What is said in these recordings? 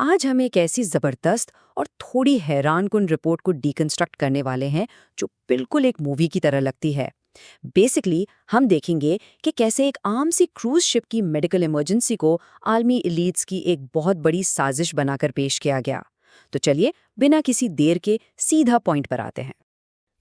आज हम एक ऐसी जबरदस्त और थोड़ी हैरानकुन रिपोर्ट को डीकंस्ट्रक्ट करने वाले हैं जो बिल्कुल एक मूवी की तरह लगती है। बेसिकली हम देखेंगे कि कैसे एक आम सी क्रूज शिप की मेडिकल इमरजेंसी को आर्मी एलीट्स की एक बहुत बड़ी साजिश बनाकर पेश किया गया। तो चलिए बिना किसी देर के सीधा पॉइंट पर आते हैं।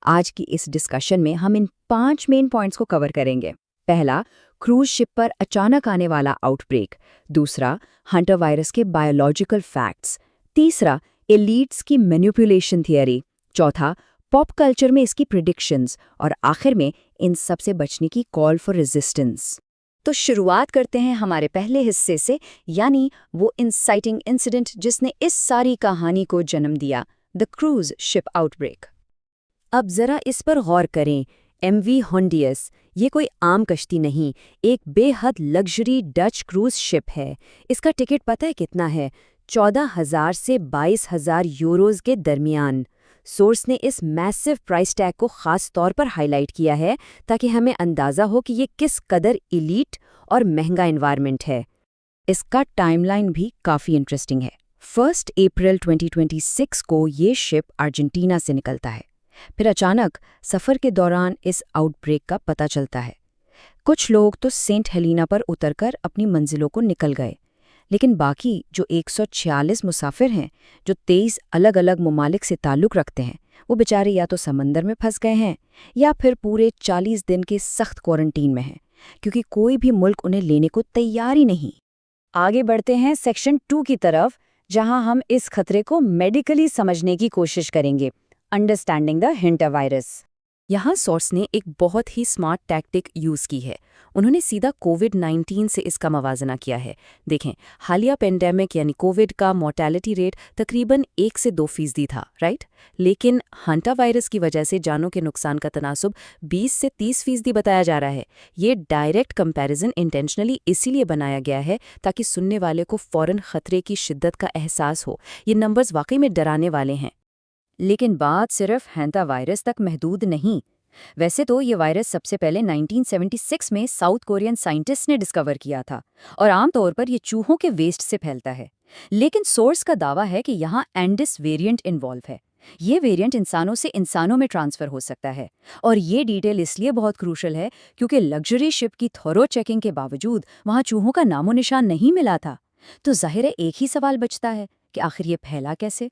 आज की इस डिस्कशन में हम इन 5 मेन पॉइंट्स को कवर करेंगे। पहला, क्रूज शिप पर अचानक आने वाला आउटब्रेक। दूसरा, हंटर वायरस के बायोलॉजिकल फैक्ट्स। तीसरा, एलीट्स की मैनिपुलेशन थियरी। चौथा, पॉप कल्चर में इसकी प्रिडिक्शंस। और आखिर में इन सब से बचने की कॉल फॉर रेजिस्टेंस। तो शुरुआत करते हैं हमारे पहले हिस्से से, यानी वो इंसाइटिंग इंसिडेंट जिसने इस सारी कहानी को जन्म दिया, द क्रूज शिप आउटब्रेक। अब जरा इस पर गौर करें। MV होंडियस, ये कोई आम कश्ती नहीं, एक बेहद लग्जरी डच क्रूज शिप है। इसका टिकट पता है कितना है? 14,000 से 22,000 यूरोज के दरमियान। सोर्स ने इस मैसिव प्राइस टैग को खास तौर पर हाईलाइट किया है ताकि हमें अंदाजा हो कि ये किस कदर इलीट और महंगा एनवायरनमेंट है। इसका टाइमलाइन भी काफ़ी इंटरेस्टिंग है। 1 अप्रैल 2026 को ये शिप अर्जेंटीना से निकलता है। फिर अचानक सफ़र के दौरान इस आउटब्रेक का पता चलता है। कुछ लोग तो सेंट हेलिना पर उतरकर अपनी मंजिलों को निकल गए, लेकिन बाकी जो 146 मुसाफिर हैं, जो 23 अलग अलग ममालिक से ताल्लुक़ रखते हैं, वो बेचारे या तो समंदर में फंस गए हैं या फिर पूरे 40 दिन के सख्त क्वारंटीन में हैं, क्योंकि कोई भी मुल्क उन्हें लेने को तैयार ही नहीं। आगे बढ़ते हैं सेक्शन 2 की तरफ, जहां हम इस खतरे को मेडिकली समझने की कोशिश करेंगे। Understanding the hinter virus. यहाँ सोर्स ने एक बहुत ही स्मार्ट टैक्टिक यूज़ की है। उन्होंने सीधा कोविड-19 से इसका मवाजना किया है। देखें, हालिया पेंडेमिक यानी कोविड का मोर्टेलिटी रेट तकरीबन 1 से 2% था, राइट? लेकिन हंटर वायरस की वजह से जानों के नुकसान का तनासुब 20 से 30% बताया जा रहा है। ये डायरेक्ट कंपैरिजन इंटेंशनली इसीलिए बनाया गया है ताकि सुनने वाले को फ़ौरन खतरे की शिद्दत का एहसास हो। ये नंबर्स वाकई में डराने वाले हैं। लेकिन बात सिर्फ हैंटा वायरस तक महदूद नहीं। वैसे तो ये वायरस सबसे पहले 1976 में साउथ कोरियन साइंटिस्ट ने डिस्कवर किया था और आमतौर पर ये चूहों के वेस्ट से फैलता है। लेकिन सोर्स का दावा है कि यहाँ एंडिस वेरिएंट इन्वॉल्व है। ये वेरिएंट इंसानों से इंसानों में ट्रांसफर हो सकता है। और ये डिटेल इसलिए बहुत क्रूशल है क्योंकि लग्जरी शिप की थोरो चेकिंग के बावजूद वहाँ चूहों का नामो निशान नहीं मिला था। तो जाहिर है एक ही सवाल बचता है कि आखिर ये फैला कैसे।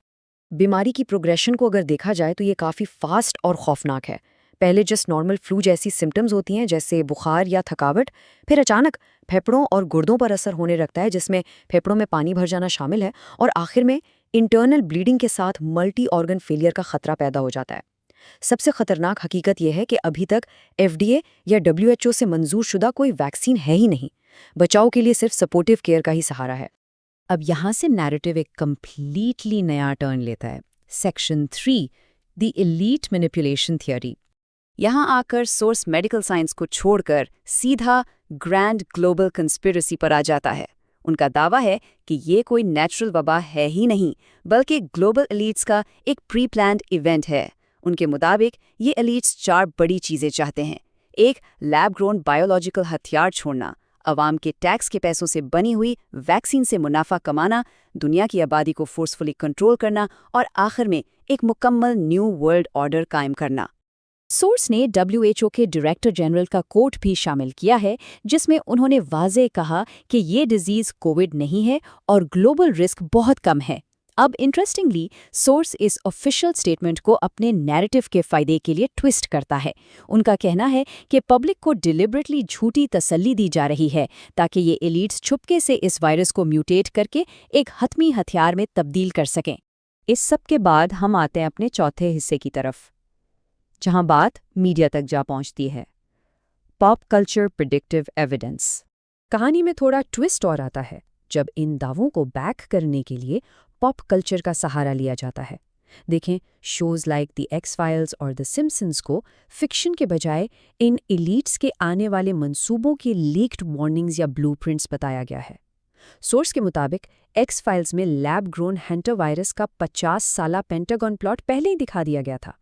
बीमारी की प्रोग्रेशन को अगर देखा जाए तो ये काफ़ी फास्ट और खौफनाक है। पहले जस्ट नॉर्मल फ्लू जैसी सिम्टम्स होती हैं, जैसे बुखार या थकावट। फिर अचानक फेफड़ों और गुर्दों पर असर होने लगता है, जिसमें फेफड़ों में पानी भर जाना शामिल है। और आखिर में इंटरनल ब्लीडिंग के साथ मल्टी ऑर्गन फेलियर का खतरा पैदा हो जाता है। सबसे खतरनाक हकीकत यह है कि अभी तक FDA या WHO से मंजूर शुदा कोई वैक्सीन है ही नहीं। बचाव के लिए सिर्फ सपोर्टिव केयर का ही सहारा है। अब यहाँ से नैरेटिव एक कंप्लीटली नया टर्न लेता है। Section 3, the elite manipulation theory. यहाँ आकर सोर्स मेडिकल साइंस को छोड़कर सीधा ग्रैंड ग्लोबल कंस्पिरेसी पर आ जाता है। उनका दावा है कि ये कोई नेचुरल वबा है ही नहीं, बल्कि ग्लोबल एलीट्स का एक प्री प्लान्ड इवेंट है। उनके मुताबिक ये एलीट्स 4 बड़ी चीज़ें चाहते हैं। एक, लैब ग्रोन बायोलॉजिकल हथियार छोड़ना, अवाम के टैक्स के पैसों से बनी हुई वैक्सीन से मुनाफा कमाना, दुनिया की आबादी को फोर्सफुली कंट्रोल करना और आखिर में एक मुकम्मल न्यू वर्ल्ड ऑर्डर कायम करना। सोर्स ने WHO के डायरेक्टर जनरल का कोट भी शामिल किया है, जिसमें उन्होंने वाज़ेह कहा कि ये डिजीज़ कोविड नहीं है और ग्लोबल रिस्क बहुत कम है। अब इंटरेस्टिंगली सोर्स इस ऑफिशियल स्टेटमेंट को अपने नैरेटिव के फायदे के लिए ट्विस्ट करता है। उनका कहना है कि पब्लिक को डिलिबरेटली झूठी तसल्ली दी जा रही है ताकि ये एलीट्स छुपके से इस वायरस को म्यूटेट करके एक हतमी हथियार में तब्दील कर सकें। इस सब के बाद हम आते हैं अपने चौथे हिस्से की तरफ, जहां बात मीडिया तक जा पहुंचती है। Pop culture predictive evidence. कहानी में थोड़ा ट्विस्ट और आता है जब इन दावों को बैक करने के लिए पॉप कल्चर का सहारा लिया जाता है। देखें, शोज लाइक द एक्स-फाइल्स और द सिम्पसन्स को फिक्शन के बजाय इन एलीट्स के आने वाले मंसूबों की लीक्ड वार्निंग्स या ब्लूप्रिंट्स बताया गया है। सोर्स के मुताबिक एक्स-फाइल्स में लैब ग्रोन हैंटर वायरस का 50 साला पेंटागन प्लॉट पहले ही दिखा दिया गया था।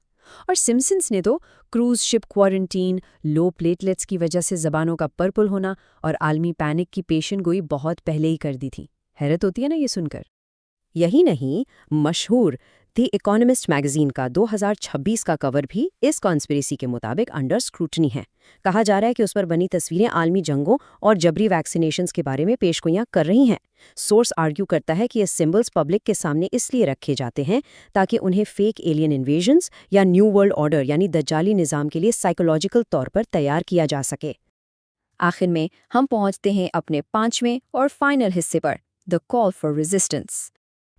और सिम्पसन्स ने तो क्रूज शिप क्वारंटीन, लो प्लेटलेट्स की वजह से जबानों का पर्पल होना और आलमी पैनिक की पेशन गोई बहुत पहले ही कर दी थी। हैरत होती है ना ये सुनकर। यही नहीं, मशहूर द इकोनॉमिस्ट मैगजीन का 2026 का कवर भी इस कॉन्स्पिरेसी के मुताबिक अंडर स्क्रूटनी है। कहा जा रहा है कि उस पर बनी तस्वीरें आलमी जंगों और जबरी वैक्सीनेशंस के बारे में पेशगोइयां कर रही हैं। सोर्स आर्ग्यू करता है कि ये सिंबल्स पब्लिक के सामने इसलिए रखे जाते हैं ताकि उन्हें फेक एलियन इन्वेजन्स या न्यू वर्ल्ड ऑर्डर यानी दज्जाली निज़ाम के लिए साइकोलॉजिकल तौर पर तैयार किया जा सके। आखिर में हम पहुंचते हैं अपने 5वें और फाइनल हिस्से पर, द कॉल फॉर रेजिस्टेंस।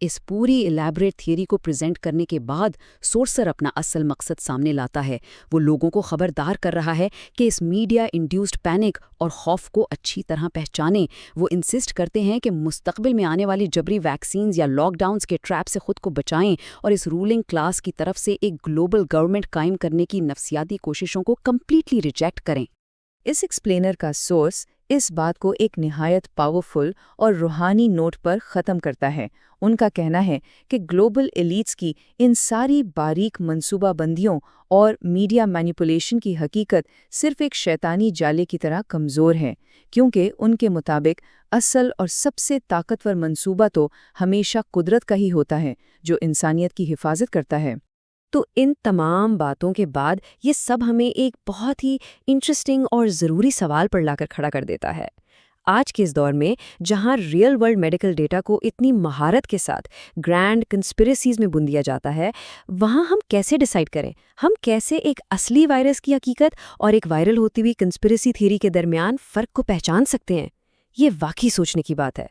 इस पूरी इलैबोरेट थियरी को प्रेजेंट करने के बाद सोर्सर अपना असल मकसद सामने लाता है। वो लोगों को खबरदार कर रहा है कि इस मीडिया इंड्यूस्ड पैनिक और खौफ को अच्छी तरह पहचानें। वो इंसिस्ट करते हैं कि मुस्तकबिल में आने वाली जबरी वैक्सीन्स या लॉकडाउन्स के ट्रैप से खुद को बचाएं और इस रूलिंग क्लास की तरफ से एक ग्लोबल गवर्नमेंट कायम करने की नफसियाती कोशिशों को कम्प्लीटली रिजेक्ट करें। इस एक्सप्लेनर का सोर्स इस बात को एक निहायत पावरफुल और रूहानी नोट पर ख़त्म करता है। उनका कहना है कि ग्लोबल एलीट्स की इन सारी बारीक मंसूबाबंदियों और मीडिया मैनिपुलेशन की हकीकत सिर्फ एक शैतानी जाले की तरह कमज़ोर है, क्योंकि उनके मुताबिक असल और सबसे ताकतवर मंसूबा तो हमेशा कुदरत का ही होता है, जो इंसानियत की हिफाजत करता है। तो इन तमाम बातों के बाद ये सब हमें एक बहुत ही इंटरेस्टिंग और ज़रूरी सवाल पर लाकर खड़ा कर देता है। आज के इस दौर में जहां रियल वर्ल्ड मेडिकल डेटा को इतनी महारत के साथ ग्रैंड कंस्पिरेसीज में बुन दिया जाता है, वहां हम कैसे डिसाइड करें, हम कैसे एक असली वायरस की हकीकत और एक वायरल होती हुई कंस्पिरेसी थ्योरी के दरमियान फ़र्क को पहचान सकते हैं? ये वाकई सोचने की बात है।